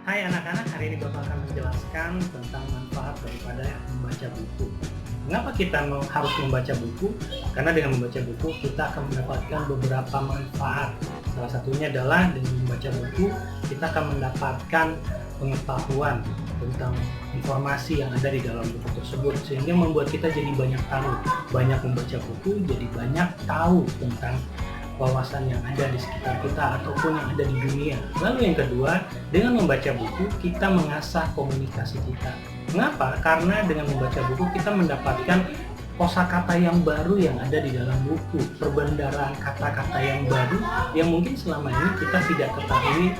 Hai anak-anak, hari ini Bapak akan menjelaskan tentang manfaat daripada membaca buku. Mengapa kita harus membaca buku? Karena dengan membaca buku kita akan mendapatkan beberapa manfaat. Salah satunya adalah dengan membaca buku kita akan mendapatkan pengetahuan tentang informasi yang ada di dalam buku tersebut, sehingga membuat kita jadi banyak tahu. Banyak membaca buku, jadi banyak tahu tentang wawasan yang ada di sekitar kita ataupun yang ada di dunia. Lalu yang kedua, dengan membaca buku kita mengasah komunikasi kita. Mengapa? Karena dengan membaca buku kita mendapatkan kosakata yang baru yang ada di dalam buku, perbendaharaan kata-kata yang baru yang mungkin selama ini kita tidak ketahui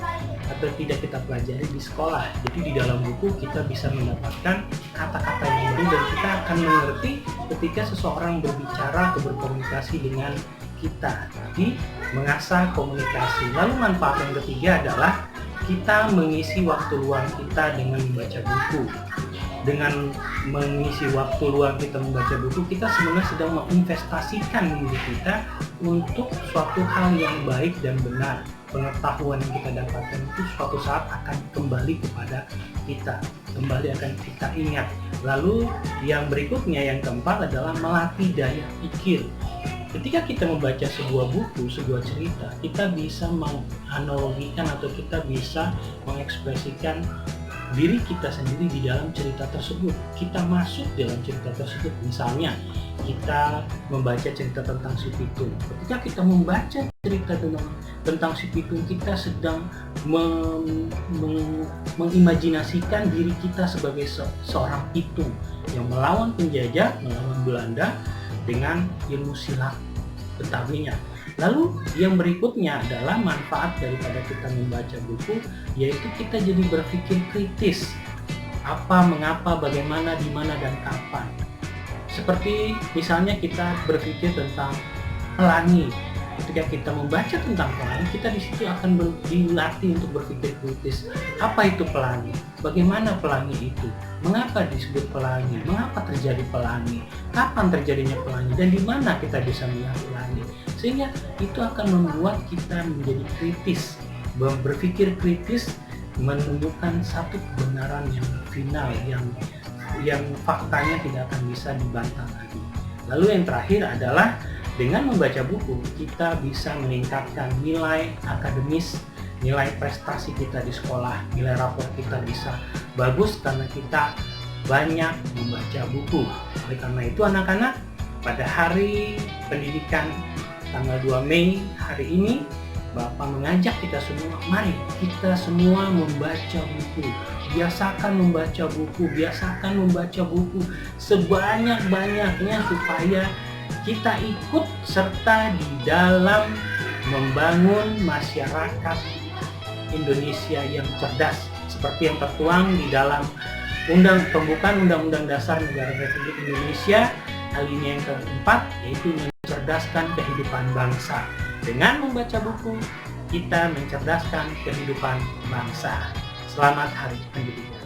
atau tidak kita pelajari di sekolah. Jadi di dalam buku kita bisa mendapatkan kata-kata yang baru dan kita akan mengerti ketika seseorang berbicara atau berkomunikasi dengan kita. Jadi mengasah komunikasi. Lalu manfaat yang ketiga adalah kita mengisi waktu luang kita dengan membaca buku. Dengan mengisi waktu luang kita membaca buku, kita sebenarnya sedang menginvestasikan diri kita untuk suatu hal yang baik dan benar. Pengetahuan yang kita dapatkan itu suatu saat akan kembali kepada kita, kembali akan kita ingat. Lalu yang berikutnya, yang keempat adalah melatih daya pikir. Ketika kita membaca sebuah buku, sebuah cerita, kita bisa menganalogikan atau kita bisa mengekspresikan diri kita sendiri di dalam cerita tersebut. Kita masuk dalam cerita tersebut. Misalnya, kita membaca cerita tentang si Pitung. Ketika kita membaca cerita tentang si Pitung, kita sedang mengimajinasikan diri kita sebagai seorang pitung yang melawan penjajah, melawan Belanda dengan ilmu silat Betawinya. Lalu yang berikutnya adalah manfaat daripada kita membaca buku, yaitu kita jadi berpikir kritis. Apa, mengapa, bagaimana, di mana, dan kapan. Seperti misalnya kita berpikir tentang pelangi. Ketika kita membaca tentang pelangi, kita di situ akan dilatih untuk berpikir kritis. Apa itu pelangi? Bagaimana pelangi itu? Mengapa disebut pelangi? Mengapa terjadi pelangi? Kapan terjadinya pelangi? Dan di mana kita bisa melihat pelangi? Sehingga itu akan membuat kita menjadi kritis, berpikir kritis, menemukan satu kebenaran yang final, yang faktanya tidak akan bisa dibantah lagi. Lalu yang terakhir adalah dengan membaca buku, kita bisa meningkatkan nilai akademis, nilai prestasi kita di sekolah, nilai rapor kita bisa bagus karena kita banyak membaca buku. Oleh karena itu anak-anak, pada hari pendidikan tanggal 2 Mei hari ini, Bapak mengajak kita semua, mari kita semua membaca buku. Biasakan membaca buku, biasakan membaca buku sebanyak-banyaknya supaya kita ikut serta di dalam membangun masyarakat Indonesia yang cerdas seperti yang tertuang di dalam pembukaan Undang-Undang Dasar Negara Republik Indonesia alinea yang keempat, yaitu mencerdaskan kehidupan bangsa. Dengan membaca buku, kita mencerdaskan kehidupan bangsa. Selamat Hari Pendidikan.